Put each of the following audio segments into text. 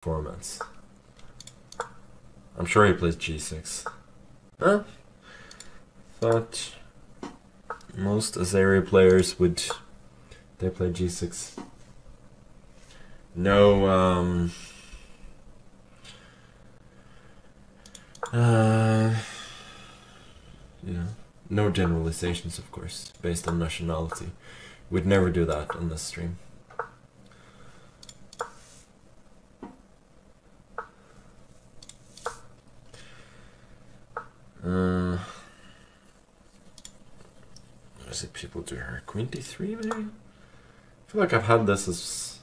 formats. I'm sure he plays g6. Huh? Thought most Azaria players would... They play g6. No, you know, no generalizations, of course, based on nationality. We'd never do that on this stream. What is it people do here? Queen d3 maybe? I feel like I've had this as...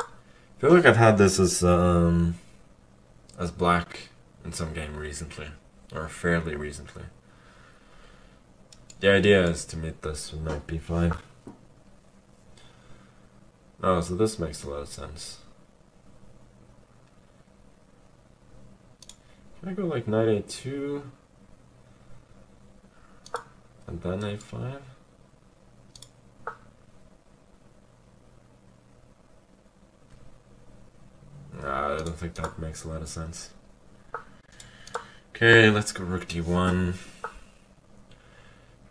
I feel like I've had this as black in some game recently, or fairly recently. The idea is to meet this with knight b5. Oh, so this makes a lot of sense. Can I go like knight a2 and then a5? Nah, I don't think that makes a lot of sense. Okay, let's go rook d1.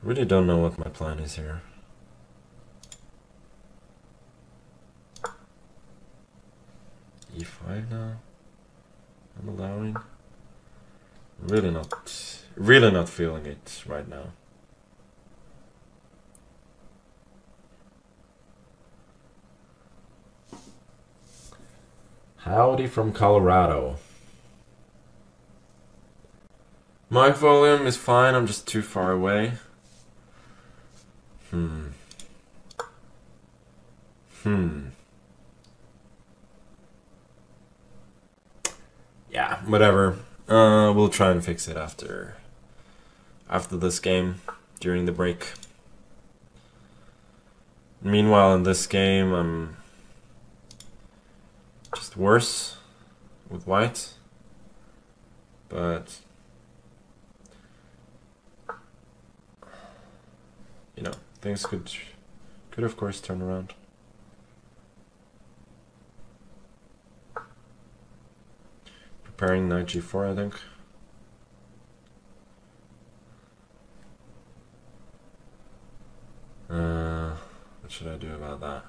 Really don't know what my plan is here. e5 now. I'm allowing. Really not feeling it right now. Howdy from Colorado. Mic volume is fine, I'm just too far away. Yeah, whatever. We'll try and fix it after this game, during the break. Meanwhile, in this game, I'm just worse with white, but you know, things could of course turn around. Preparing knight g4, I think. What should I do about that?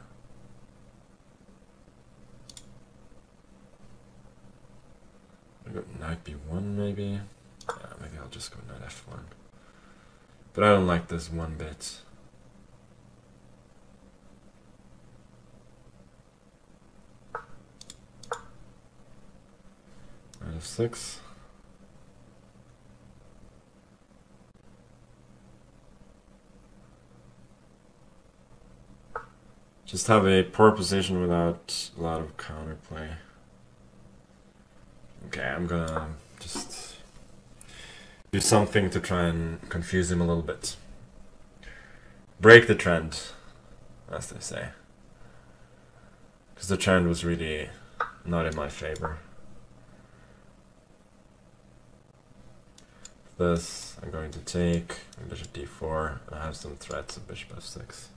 I go knight b1 maybe? Yeah, maybe I'll just go knight f1. But I don't like this one bit. Knight f6. Just have a poor position without a lot of counterplay. Okay, I'm gonna just do something to try and confuse him a little bit. Break the trend, as they say. Because the trend was really not in my favor. This, I'm going to take bishop d4, and I have some threats of bishop f6.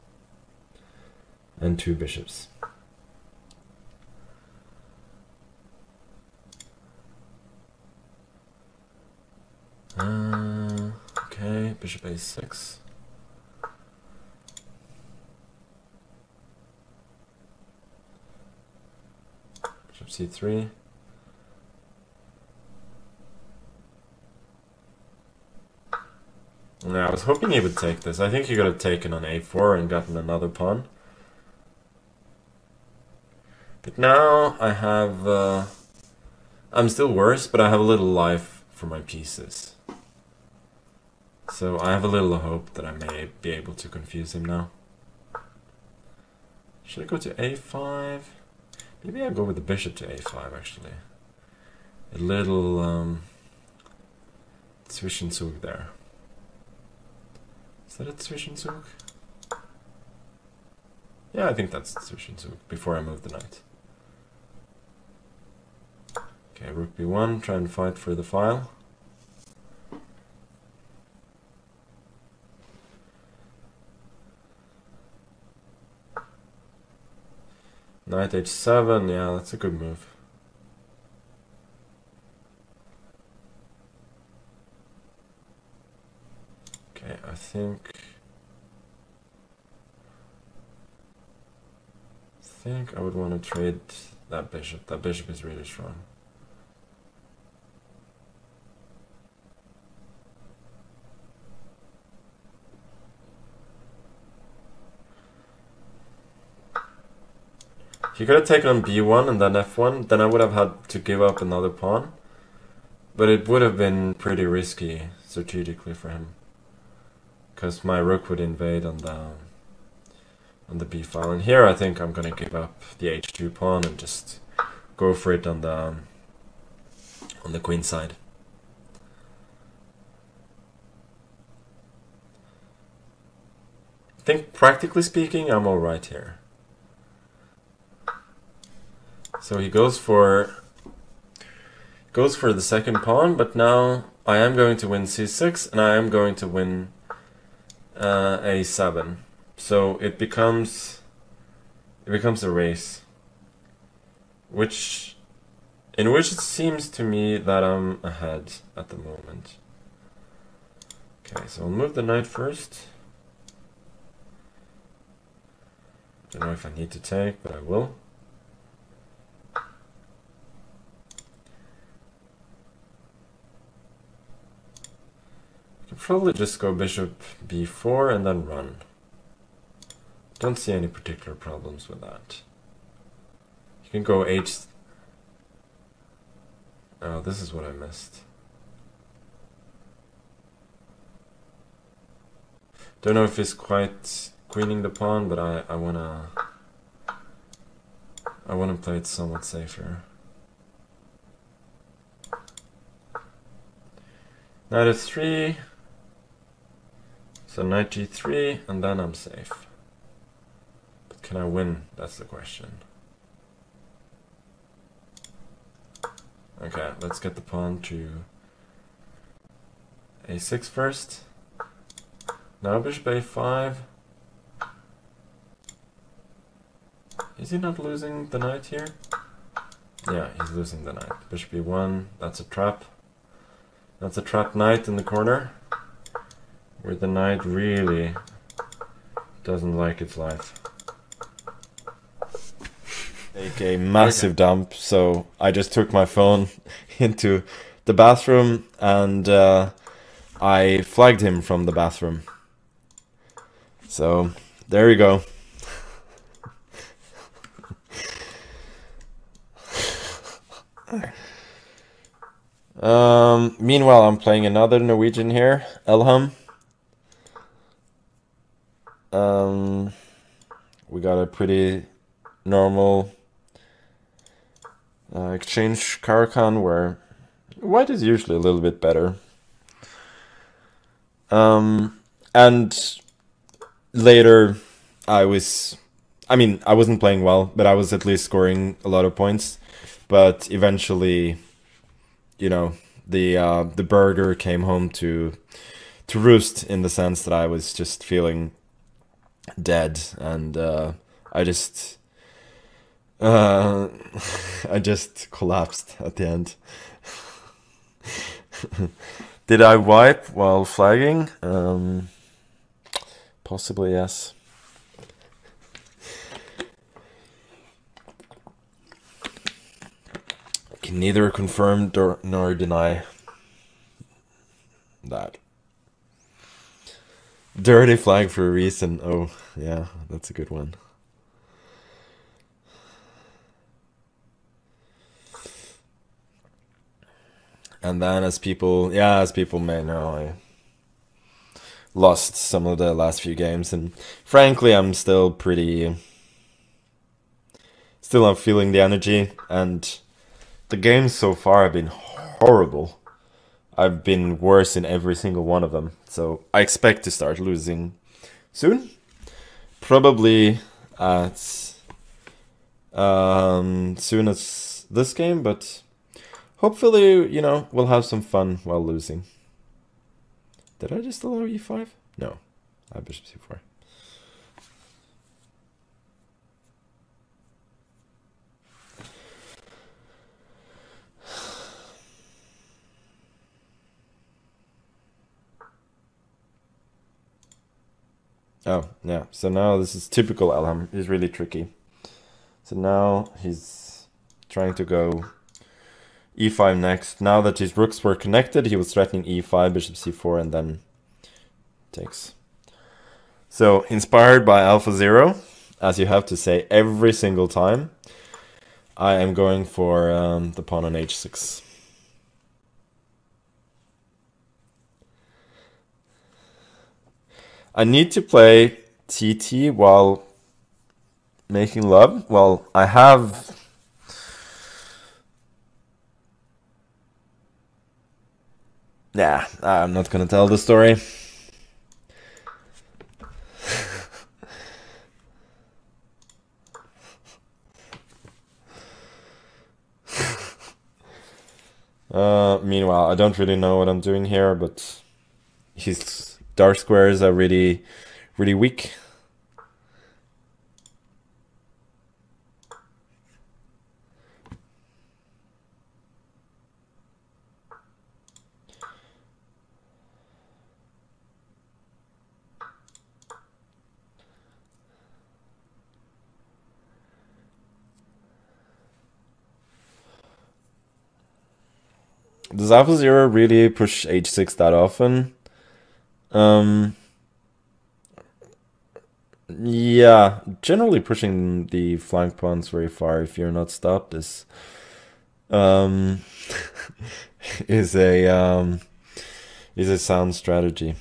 And two bishops. Okay, bishop a6. Bishop c3. Yeah, I was hoping he would take this. I think he could have taken on a4 and gotten another pawn. But now I have... I'm still worse, but I have a little life for my pieces. So I have a little hope that I may be able to confuse him now. Should I go to a5? Maybe I'll go with the bishop to a5, actually. A little Zwischenzug there. Is that a Zwischenzug? Yeah, I think that's Zwischenzug, before I move the knight. Okay, rook b1, try and fight for the file. Knight h7, yeah, that's a good move. Okay, I think I would want to trade that bishop. That bishop is really strong. He could have taken on b1 and then f1, then I would have had to give up another pawn. But it would have been pretty risky strategically for him. Because my rook would invade on the b file. And here I think I'm going to give up the h2 pawn and just go for it on the queen side. I think practically speaking I'm alright here. So he goes for the second pawn, but now I am going to win c6 and I am going to win a7. So it becomes a race, in which it seems to me that I'm ahead at the moment. Okay, so I'll move the knight first. Don't know if I need to take, but I will. I'll probably just go bishop b4 and then run. Don't see any particular problems with that. You can go h... Oh, this is what I missed. Don't know if he's quite queening the pawn, but I wanna play it somewhat safer. Knight f3. So knight g3, and then I'm safe. But can I win? That's the question. Okay, let's get the pawn to a6 first. Now bishop a5. Is he not losing the knight here? Yeah, he's losing the knight. Bishop e1, that's a trap. That's a trapped knight in the corner, where the knight really doesn't like its life. Take a massive dump, so I just took my phone into the bathroom and I flagged him from the bathroom. So there you go. Meanwhile, I'm playing another Norwegian here, Elham. We got a pretty normal exchange Caracan where white is usually a little bit better. And later I wasn't playing well, but I was at least scoring a lot of points. But eventually, you know, the burger came home to roost, in the sense that I was just feeling dead, and I just collapsed at the end. Did I wipe while flagging? Possibly, yes. Can neither confirm nor deny that. Dirty flag for a reason. Oh, yeah, that's a good one. And then, as people may know, I lost some of the last few games, and frankly, I'm still not feeling the energy, and the games so far have been horrible. I've been worse in every single one of them, so I expect to start losing soon. Probably as soon as this game, but hopefully, you know, we'll have some fun while losing. Did I just allow e5? No, I have bishop c4. Oh, yeah. So now this is typical Elham. He's really tricky. So now he's trying to go e5 next. Now that his rooks were connected, he was threatening e5, bishop c4, and then takes. So, inspired by AlphaZero, as you have to say every single time, I am going for the pawn on h6. I need to play TT while making love. Well, I have... Yeah, I'm not gonna tell the story. Meanwhile, I don't really know what I'm doing here, but his dark squares are really, really weak. Does AlphaZero really push h6 that often? Yeah, generally pushing the flank pawns very far if you're not stopped is is a sound strategy.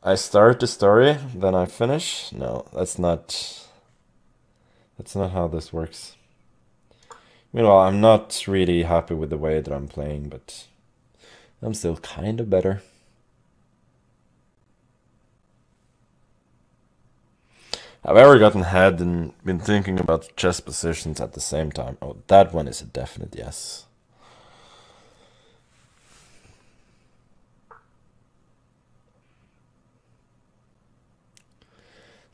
I start the story, then I finish. No, that's not how this works. Meanwhile, I'm not really happy with the way that I'm playing, but I'm still kind of better. I've ever gotten ahead and been thinking about chess positions at the same time? Oh, that one is a definite yes.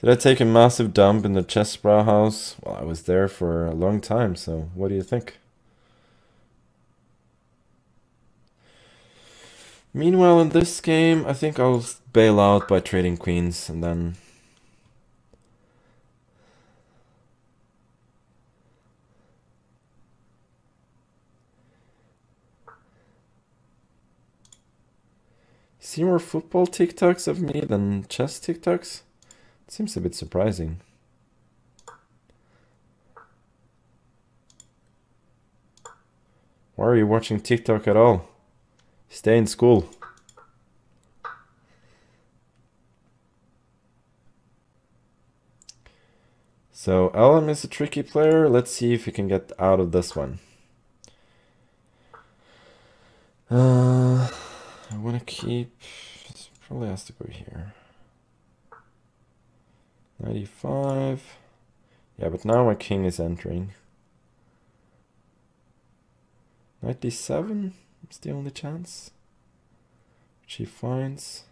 Did I take a massive dump in the chess bra house? Well, I was there for a long time, so what do you think? Meanwhile, in this game, I think I'll bail out by trading queens and then... See more football TikToks of me than chess TikToks? It seems a bit surprising. Why are you watching TikTok at all? Stay in school. So Elam is a tricky player. Let's see if he can get out of this one. I want to keep... It probably has to go here. 95. Yeah, but now my king is entering. 97 is the only chance. Which he finds.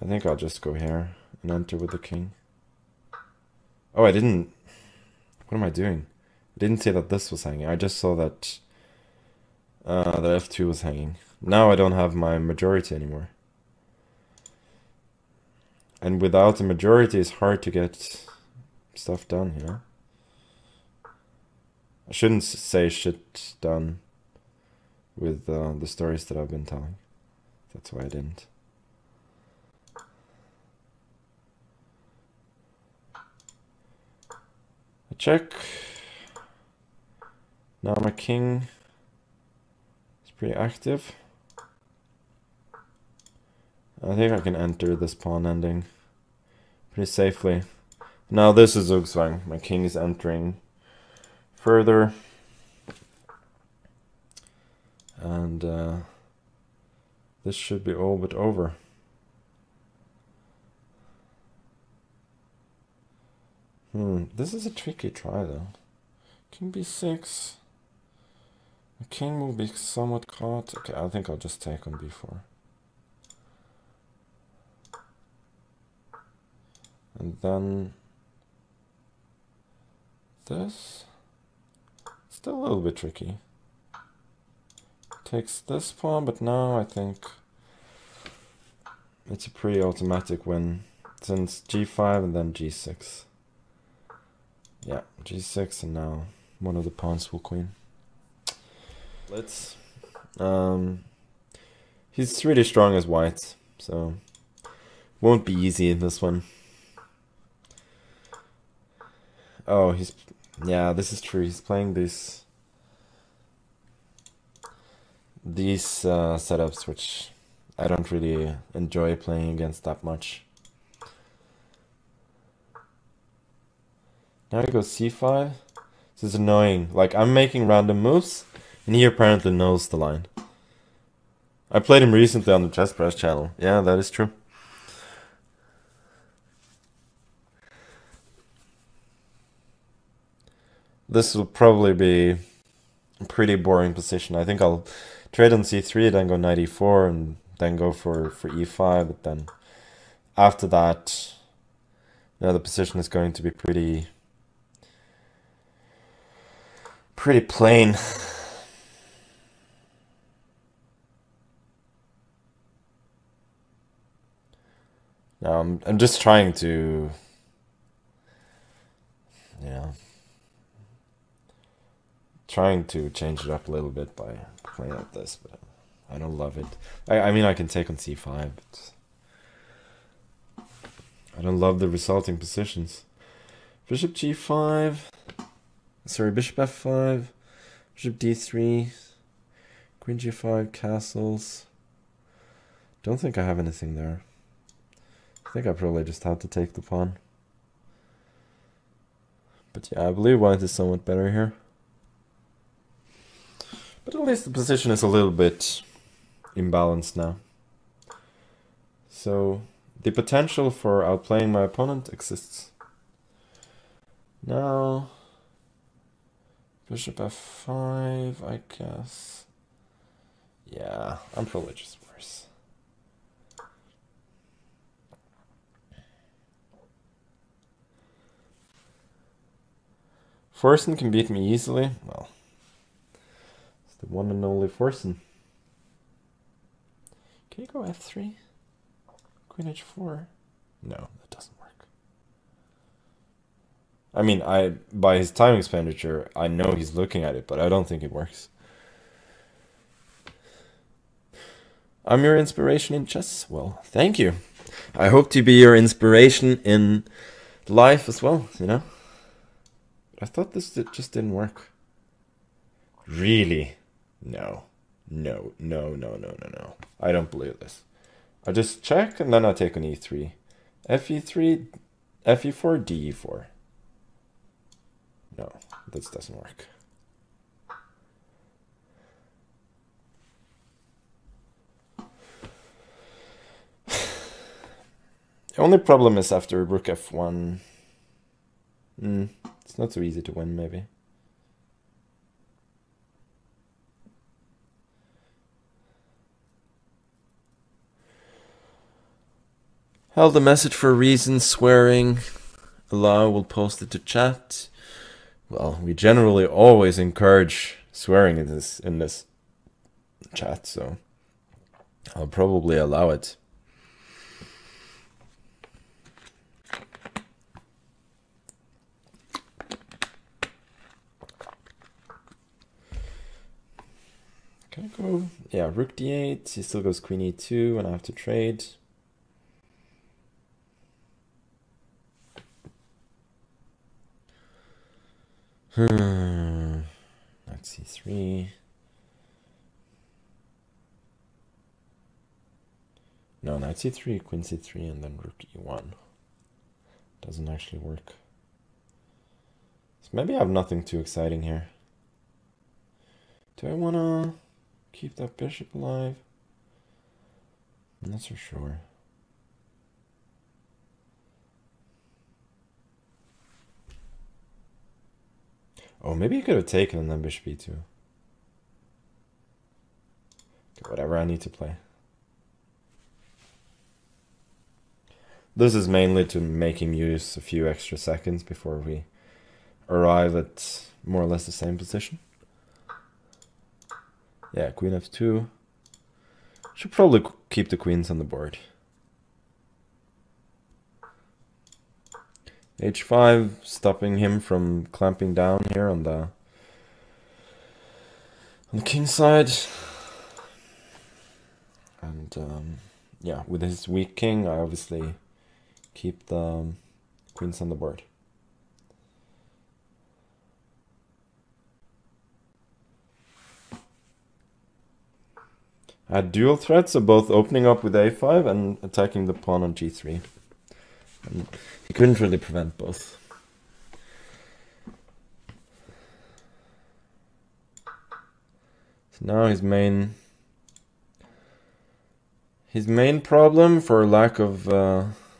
I think I'll just go here and enter with the king. Oh, I didn't... What am I doing? I didn't say that this was hanging. I just saw that the f2 was hanging. Now I don't have my majority anymore. And without a majority, it's hard to get stuff done, you know? I shouldn't say shit done with the stories that I've been telling. That's why I didn't. I check. Now my king is pretty active. I think I can enter this pawn ending pretty safely. Now this is Zugzwang. My king is entering further. And this should be all but over. This is a tricky try though. King b6. The king will be somewhat caught. Okay, I think I'll just take on b4. And then this. Still a little bit tricky. Takes this pawn, but now I think it's a pretty automatic win. Since g5 and then g6. Yeah, g6 and now one of the pawns will queen. Let's... he's really strong as white, so won't be easy in this one. Oh, he's... yeah, this is true. He's playing these setups, which I don't really enjoy playing against that much. Now he goes c5. This is annoying. Like, I'm making random moves, and he apparently knows the line. I played him recently on the Chess Press channel. Yeah, that is true. This will probably be a pretty boring position. I think I'll trade on c3, then go knight e4, and then go for e5. But then after that, you know, the position is going to be pretty plain. Now I'm just trying to, yeah, trying to change it up a little bit by playing like this, but I don't love it. I mean, I can take on c5, but I don't love the resulting positions. Bishop g5. Sorry, bishop f5, bishop d3, queen g5, castles. Don't think I have anything there. I think I probably just have to take the pawn. But yeah, I believe white is somewhat better here. But at least the position is a little bit imbalanced now. So the potential for outplaying my opponent exists. Now... bishop f5, I guess. Yeah, I'm probably just worse. Forsen can beat me easily. Well, it's the one and only Forsen. Can you go f3? Queen h4? No, that doesn't work. I mean, by his time expenditure, I know he's looking at it, but I don't think it works. I'm your inspiration in chess. Well, thank you. I hope to be your inspiration in life as well, you know? I thought this just didn't work. Really? No. No, no, no, no, no, no. I don't believe this. I just check, and then I take on e3. fe3, fe4, de4. No, this doesn't work. The only problem is after rook f1. It's not so easy to win, maybe. Held a message for a reason, swearing. Allow, will post it to chat. Well, we generally always encourage swearing in this chat, so I'll probably allow it. Can I go? Yeah, rook d8. He still goes queen e2, and I have to trade. Knight c3. No, knight c3, queen c3, and then rook e1. Doesn't actually work. So maybe I have nothing too exciting here. Do I want to keep that bishop alive? I'm not so sure. Oh, maybe you could have taken and then bishop e2. Okay, whatever, I need to play. This is mainly to make him use a few extra seconds before we arrive at more or less the same position. Yeah, queen f2. Should probably keep the queens on the board. h5, stopping him from clamping down here on the king side. And yeah, with his weak king, I obviously keep the queens on the board. I had dual threats of both opening up with a5 and attacking the pawn on g3. And he couldn't really prevent both. So now his main problem, for lack of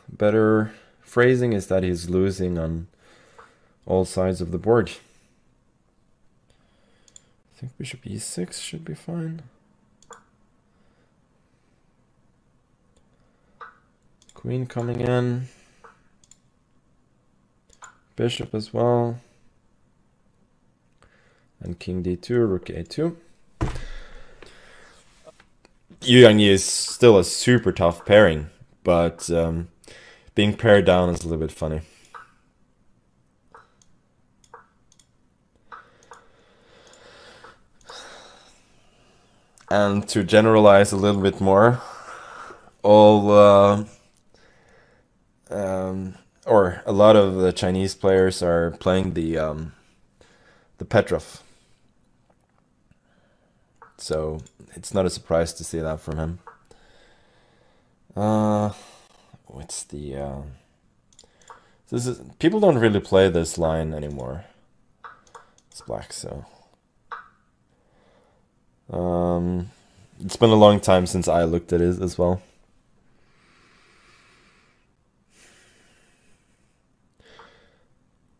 better phrasing, is that he's losing on all sides of the board. I think bishop e6 should be fine. Queen coming in. Bishop as well. And king d2, rook a2. Yu Yang is still a super tough pairing, but being paired down is a little bit funny. And to generalize a little bit more, all or a lot of the Chinese players are playing the Petrov. So it's not a surprise to see that from him. What's the people don't really play this line anymore. It's black, so it's been a long time since I looked at it as well.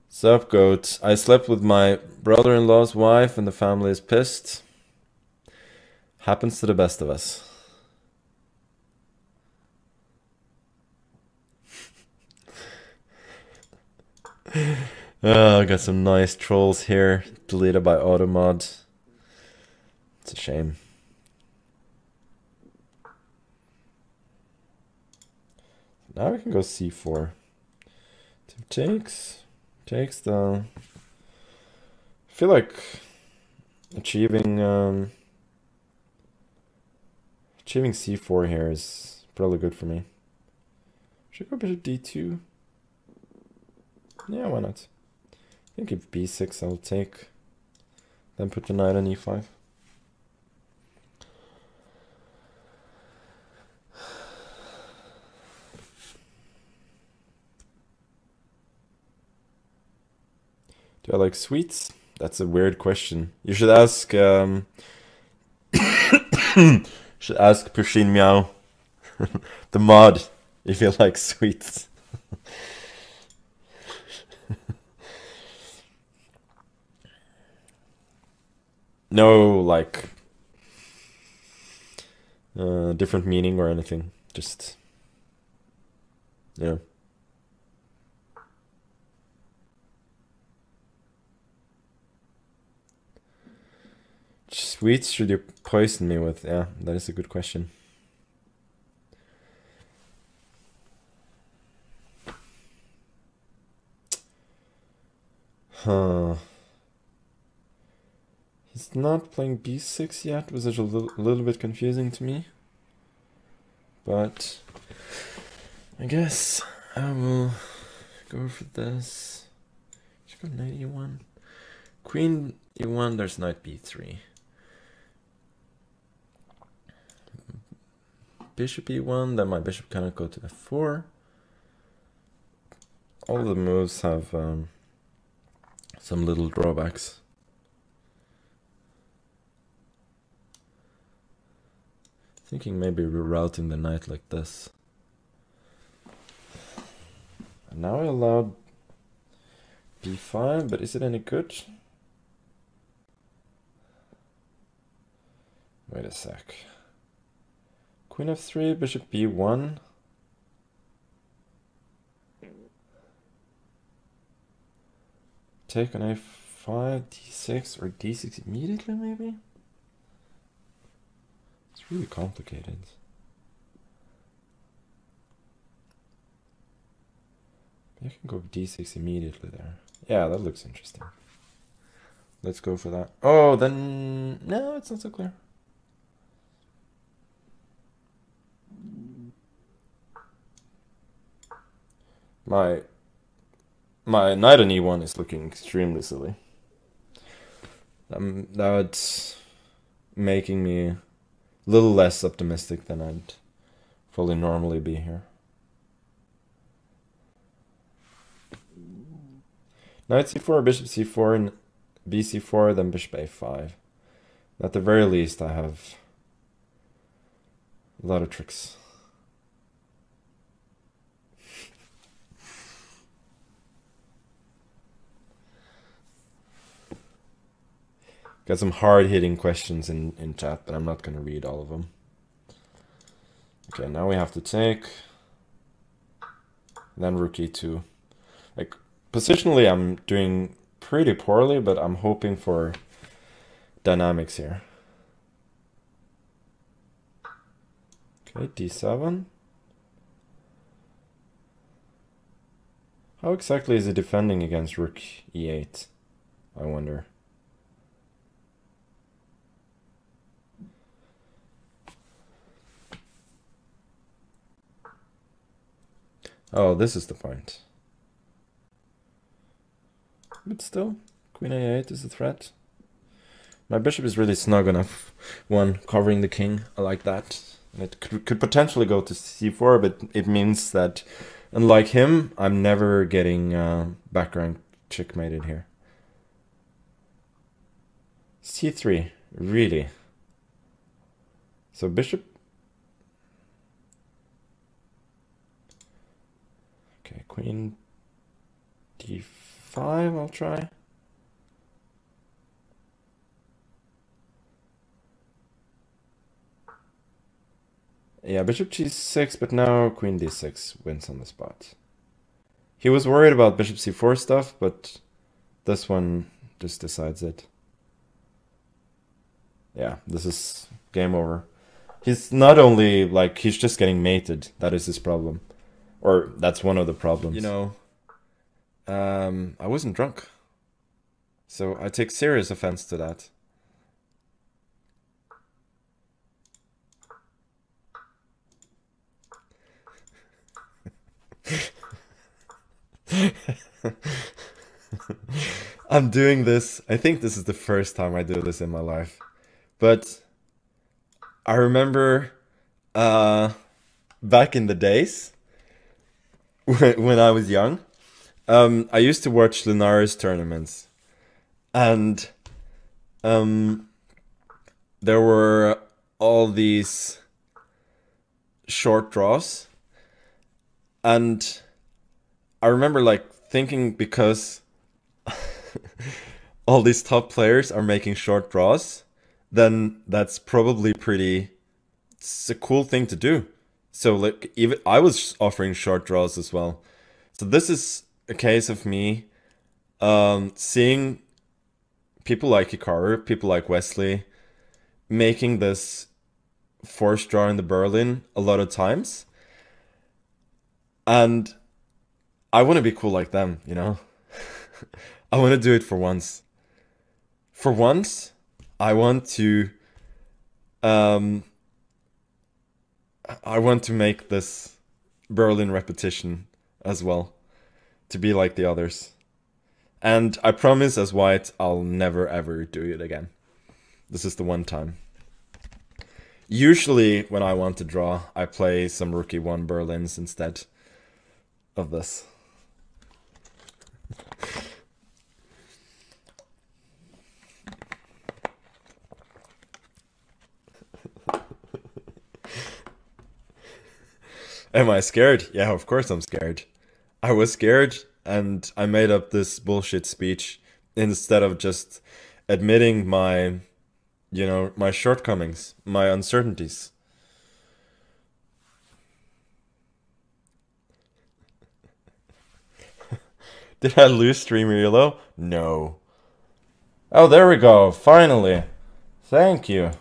Sup, goat. I slept with my brother-in-law's wife and the family is pissed. Happens to the best of us. Oh, I got some nice trolls here. Deleted by Automod. It's a shame. Now we can go c4. Takes the... I feel like achieving c4 here is probably good for me. Should I go bishop d2? Yeah, why not? I think if b6 I'll take. Then put the knight on e5. Do I like sweets? That's a weird question. You should ask should ask Pushin Meow, the mod, if you like sweets. No, like different meaning or anything. Just, yeah. Sweets should you poison me with? Yeah, that is a good question. Huh. He's not playing b6 yet, which is a little bit confusing to me. But I guess I will go for this. Should go knight e1. Queen e1, there's knight b3. Bishop e1, then my bishop cannot go to f4. All the moves have some little drawbacks. Thinking maybe rerouting the knight like this. And now I allowed b5, but is it any good? Wait a sec. Queen f3, bishop b1. take on a5, d6, or d6 immediately, maybe? It's really complicated. I can go d6 immediately there. Yeah, that looks interesting. Let's go for that. Oh, then... No, it's not so clear. My knight on e1 is looking extremely silly. That's making me a little less optimistic than I'd probably normally be here. Knight c4, bishop c4, and bc4, then bishop a5. At the very least, I have a lot of tricks. Got some hard-hitting questions in chat, but I'm not going to read all of them. Okay, now we have to take. Then rook e2. Like, positionally, I'm doing pretty poorly, but I'm hoping for dynamics here. Okay, d7. How exactly is it defending against rook e8? I wonder. Oh, this is the point. But still, queen a8 is a threat. My bishop is really snug enough. One, covering the king. I like that. And it could potentially go to c4, but it means that, unlike him, I'm never getting background checkmated here. c3, really? So bishop... Okay, queen d5, I'll try. Yeah, bishop g6, but now queen d6 wins on the spot. He was worried about bishop c4 stuff, but this one just decides it. Yeah, this is game over. He's not only, like, he's just getting mated. That is his problem. Or that's one of the problems. You know, I wasn't drunk. So I take serious offense to that. I'm doing this. I think this is the first time I do this in my life. But I remember back in the days when I was young, I used to watch Linares tournaments. And there were all these short draws. And I remember like thinking, because all these top players are making short draws, then that's probably it's a cool thing to do. So like, even I was offering short draws as well. So this is a case of me seeing people like Hikaru, people like Wesley, making this forced draw in the Berlin a lot of times. And I want to be cool like them, you know? I want to do it for once. For once, I want to make this Berlin repetition as well, to be like the others. And I promise as white, I'll never ever do it again. This is the one time. Usually when I want to draw, I play some rook e1 Berlins instead of this. Am I scared? Yeah, of course I'm scared. I was scared, and I made up this bullshit speech instead of just admitting my, you know, my shortcomings, my uncertainties. Did I lose streamer yellow? No. Oh, there we go. Finally. Thank you.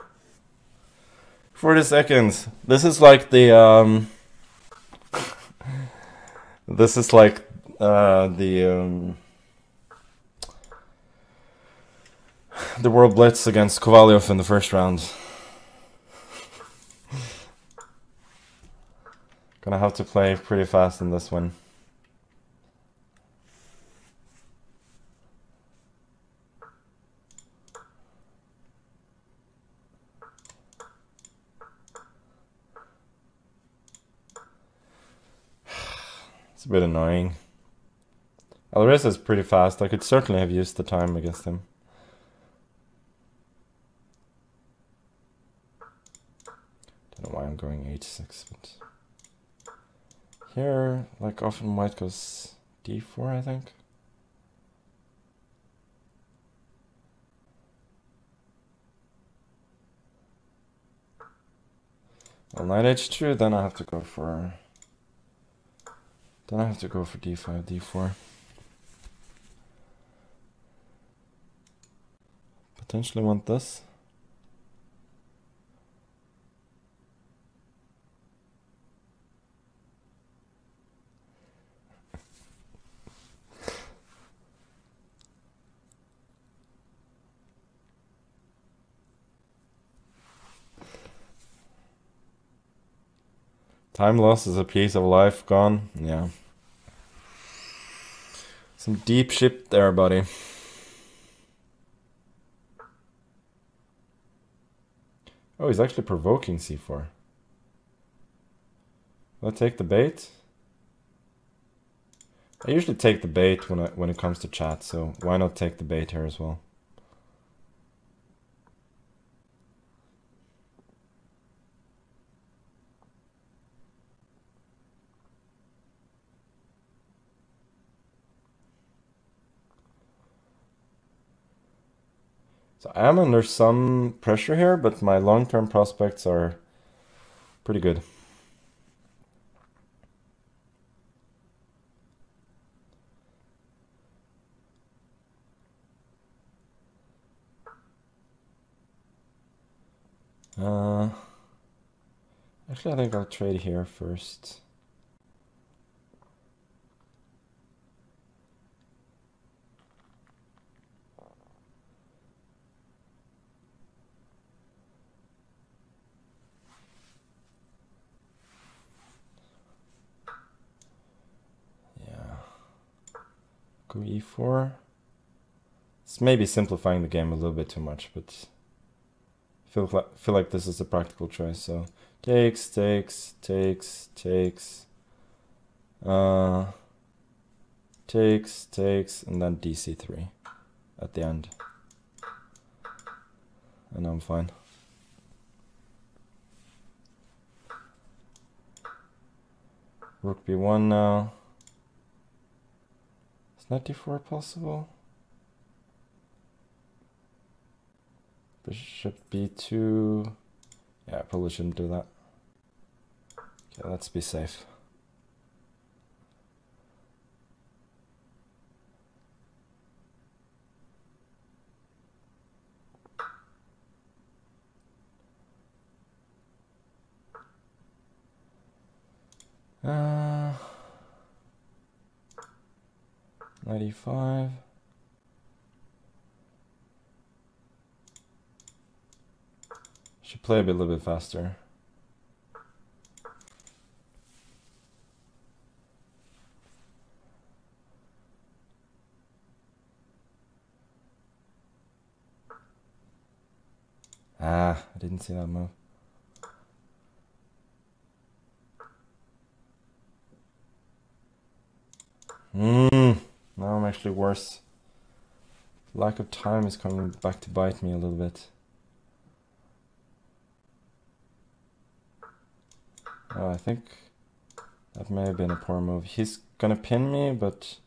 40 seconds. This is like the this is like the World Blitz against Kovalyov in the first round. Gonna have to play pretty fast in this one. It's a bit annoying. Alvarez is pretty fast. I could certainly have used the time against him. Don't know why I'm going h6, but here, like often white goes d4, I think. Well, knight h2, then I have to go for d5, d4. Potentially want this. Time lost is a piece of life gone. Yeah. Some deep shit there, buddy. Oh, he's actually provoking c4. Will I take the bait? I usually take the bait when it comes to chat, so why not take the bait here as well? So I am under some pressure here, but my long-term prospects are pretty good. Actually, I think I'll trade here first. Go e4. It's maybe simplifying the game a little bit too much, but I feel like this is a practical choice. So takes, takes, takes, takes, takes, takes, and then dc3 at the end, and I'm fine. Rook b1 now. Is knight d4 possible? Bishop b2. Yeah, I probably shouldn't do that. Okay, let's be safe. Knight e5. Should play a little bit faster. I didn't see that move. Now I'm actually worse. Lack of time is coming back to bite me a little bit. Oh, I think that may have been a poor move. He's gonna pin me, but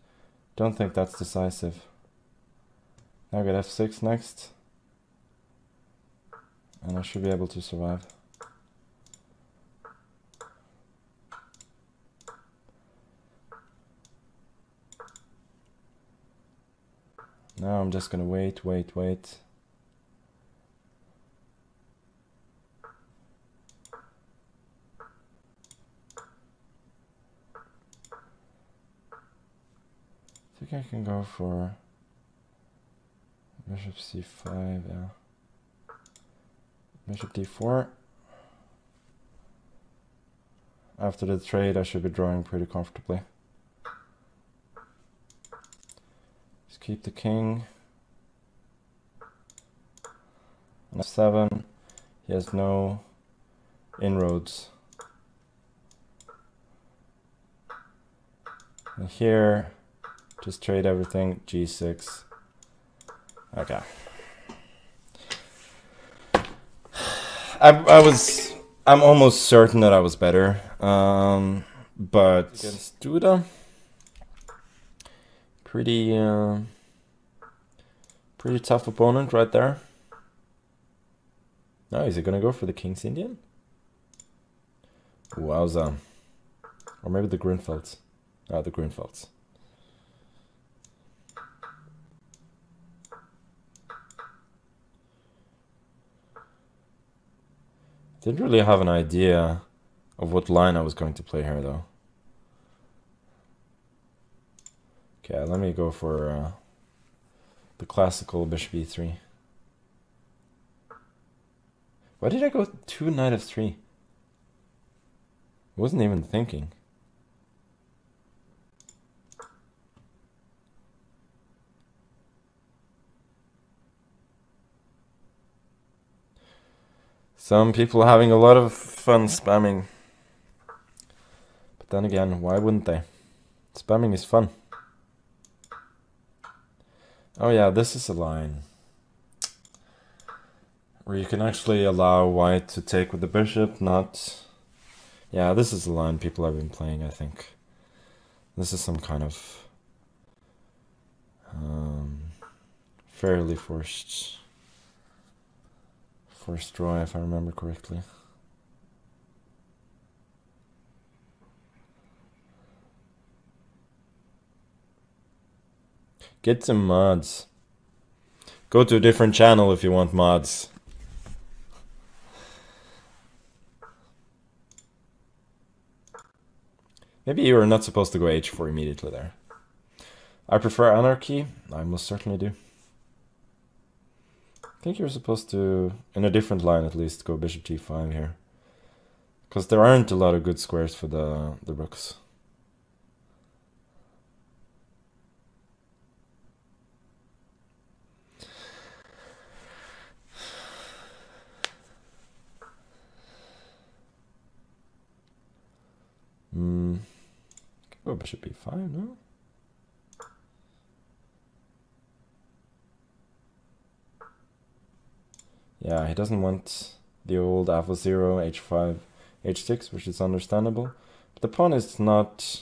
don't think that's decisive. Now I get f6 next. And I should be able to survive. Now I'm just gonna wait. I think I can go for bishop c5, yeah. Bishop d4. After the trade, I should be drawing pretty comfortably. Just keep the king. On f7, he has no inroads. And here, just trade everything, g6. Okay. I'm almost certain that I was better, but against Duda, pretty tough opponent right there. Now is he gonna go for the King's Indian? Wowza. Or maybe the Grunfelds. Ah, the Grunfelds. Didn't really have an idea of what line I was going to play here, though. Okay, let me go for the classical bishop e3. Why did I go 2 knight f3? I wasn't even thinking. Some people are having a lot of fun spamming. But then again, why wouldn't they? Spamming is fun. Oh yeah, this is a line where you can actually allow white to take with the bishop, not... Yeah, this is a line people have been playing, I think. This is some kind of fairly forced draw, if I remember correctly. Get some mods. Go to a different channel if you want mods. Maybe you are not supposed to go h4 immediately there. I prefer anarchy. I most certainly do. I think you're supposed to, in a different line at least, go bishop g5 here. Because there aren't a lot of good squares for the rooks. Go bishop b5, no? Yeah, he doesn't want the old alpha 0, h5, h6, which is understandable. But the pawn is not...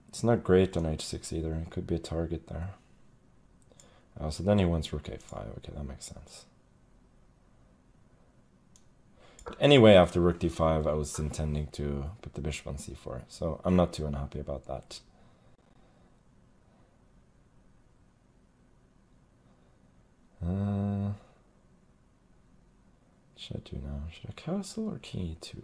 It's not great on h6 either. It could be a target there. Oh, so then he wants rook a5. Okay, that makes sense. But anyway, after rook d5, I was intending to put the bishop on c4. So I'm not too unhappy about that. Should I do now? Should I castle or king e2?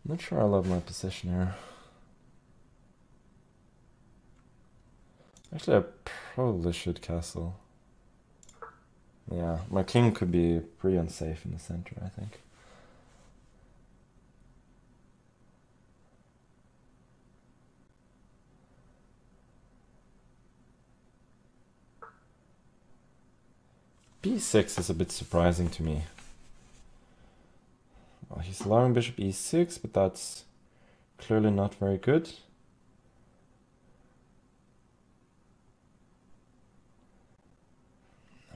Not sure I love my position here. Actually, I probably should castle. Yeah, my king could be pretty unsafe in the center, I think. b6 is a bit surprising to me. Well, he's allowing bishop e6, but that's clearly not very good.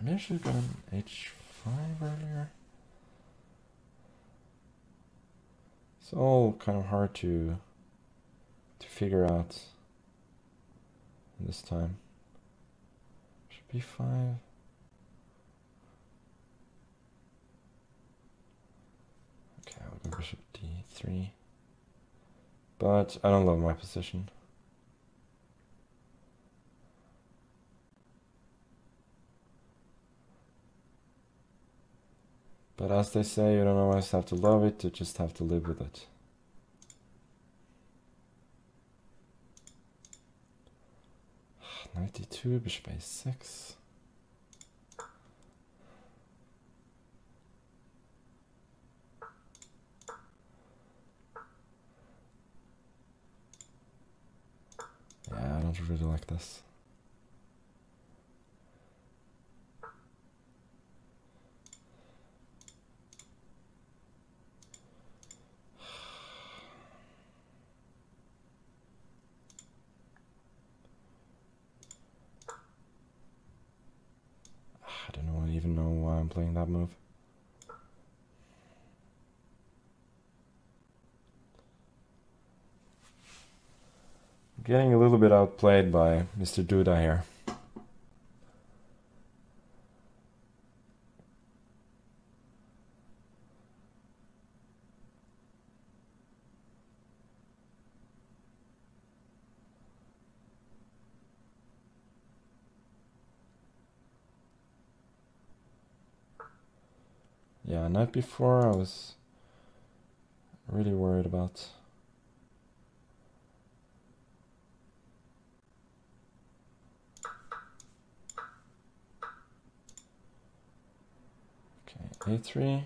Maybe I should have gone h5 earlier. It's all kind of hard to figure out this time. Bishop b5. bishop d3. But I don't love my position. But as they say, you don't always have to love it, you just have to live with it. Knight d2, bishop a6. Yeah, I don't really like this. I don't even know why I'm playing that move. Getting a little bit outplayed by Mr. Duda here. Yeah, night before I was really worried about. Okay, a3.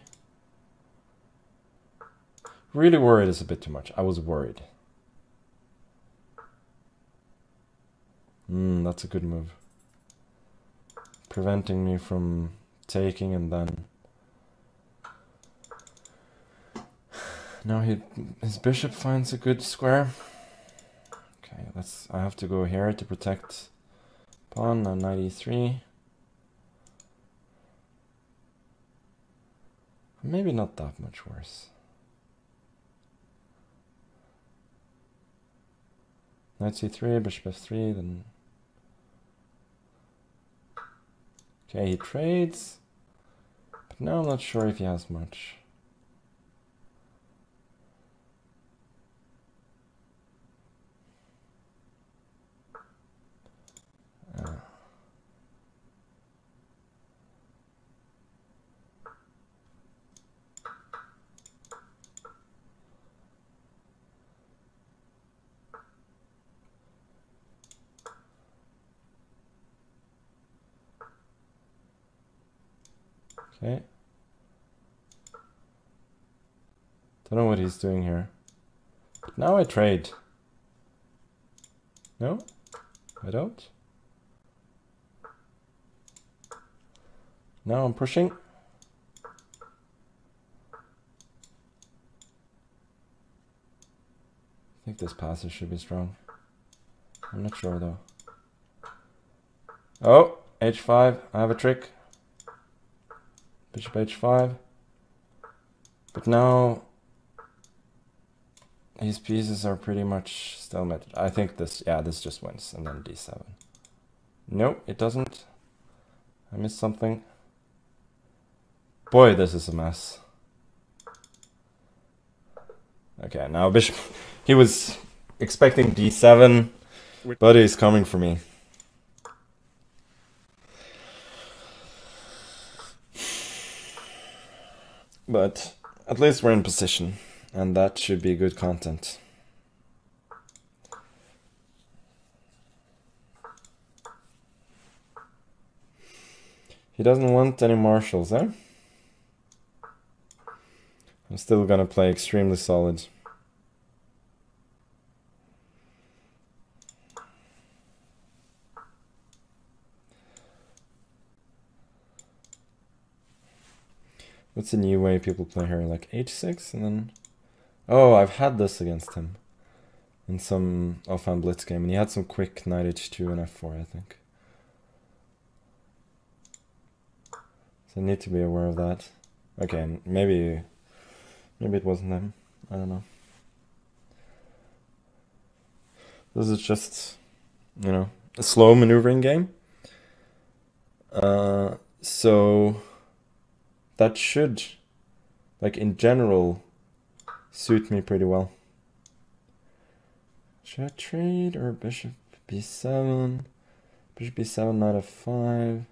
Really worried is a bit too much. I was worried. That's a good move. Preventing me from taking and then... Now his bishop finds a good square. Okay, I have to go here to protect pawn on knight e3. Maybe not that much worse. Knight c3, bishop f3, then... Okay, he trades. But now I'm not sure if he has much. Okay. Don't know what he's doing here. But now I trade. No? I don't? Now I'm pushing. I think this passage should be strong. I'm not sure though. Oh, h5. I have a trick. Bishop h5. But now his pieces are pretty much stalemated. I think this, yeah, this just wins. And then d7. Nope, it doesn't. I missed something. Boy, this is a mess. Okay, now bishop. He was expecting d7, but he's coming for me. But at least we're in position, and that should be good content. He doesn't want any marshals, eh? I'm still gonna play extremely solid. What's the new way people play here? Like h6 and then... Oh, I've had this against him in some offhand blitz game, and he had some quick knight h2 and f4, I think. So I need to be aware of that. Okay, maybe it wasn't him. I don't know. This is just, you know, a slow maneuvering game. So that should, like in general, suit me pretty well. Should I trade or bishop b7? Bishop b7, knight f5.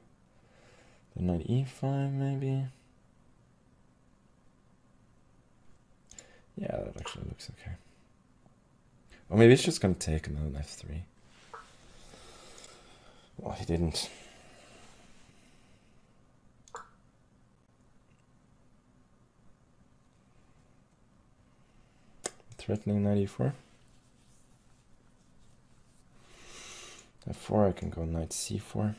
Then knight e5 maybe. Yeah, that actually looks okay. Or maybe it's just gonna take and then f3. Well, he didn't. Threatening knight e4. f4, I can go knight c4.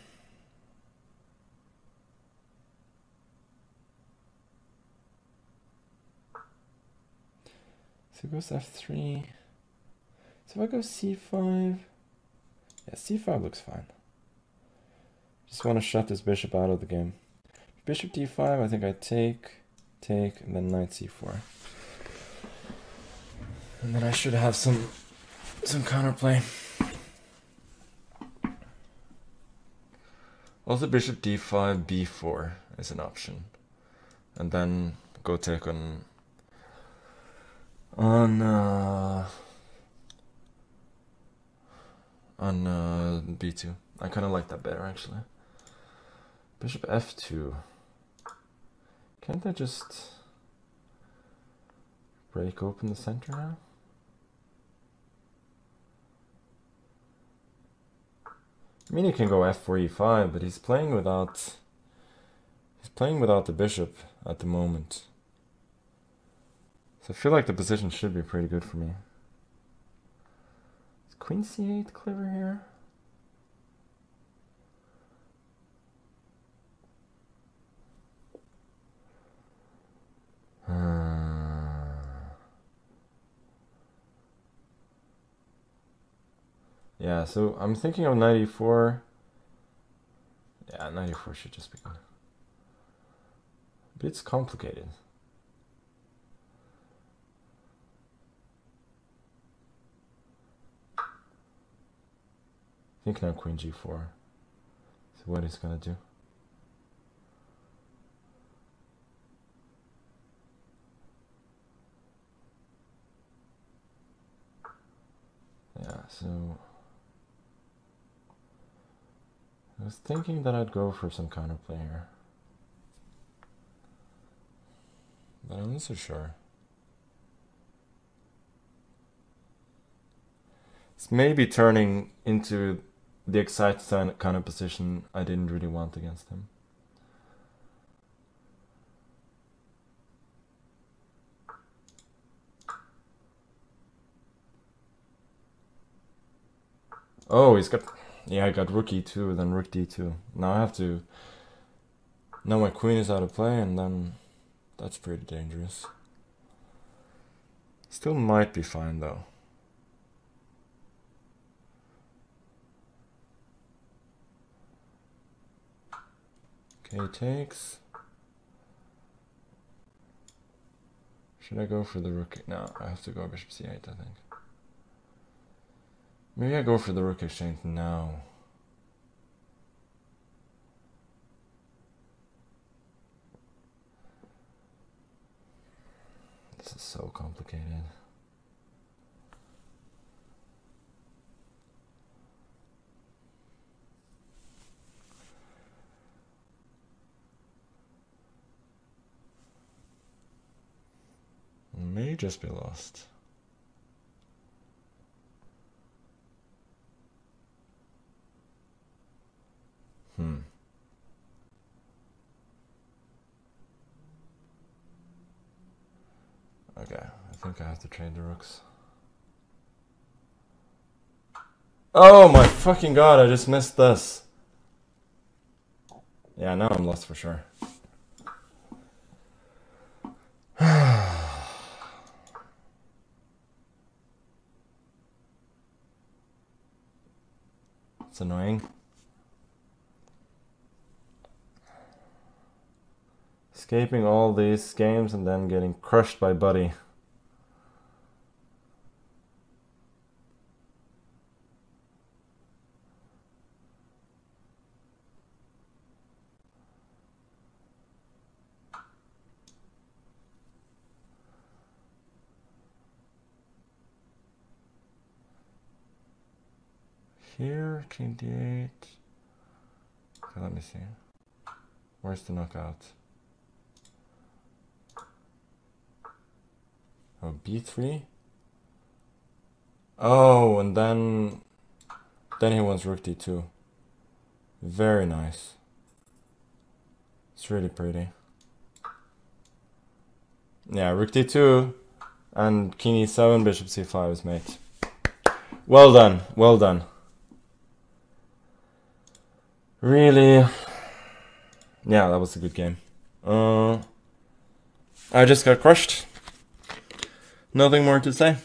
So it goes f3. So if I go c5, yeah, c5 looks fine. Just want to shut this bishop out of the game. Bishop d5, I think I take, and then knight c4. And then I should have some counterplay. Also bishop d5, b4 is an option. And then go take on b2. I kind of like that better actually. Bishop f2. Can't I just break open the center now? I mean, he can go f4, e5, but he's playing without the bishop at the moment. So I feel like the position should be pretty good for me. Is queen c8 clever here? Yeah, so I'm thinking of knight e4. Yeah, knight e4 should just be good. But it's complicated. I think now queen g4. So what he's gonna do. Yeah, so I was thinking that I'd go for some counterplay here. But I'm not so sure. It's maybe turning into the exact kind of position I didn't really want against him. Oh, he's got... Yeah, I got rook e2, then rook d2. Now I have to... Now my queen is out of play, and then... That's pretty dangerous. Still might be fine, though. Okay, takes. Should I go for the rook? No, I have to go bishop c8, I think. Maybe I go for the rook exchange now. This is so complicated. May just be lost. Okay, I think I have to trade the rooks. Oh my fucking god, I just missed this. Yeah, now I'm lost for sure. It's annoying. Escaping all these games and then getting crushed by Buddy. here, king d8. Okay, let me see. Where's the knockout? Oh, b3? Oh, and then he wants rook d2. Very nice. It's really pretty. Yeah, rook d2 and king e7, bishop c5 is mate. Well done, well done. Really, yeah, that was a good game. I just got crushed. Nothing more to say.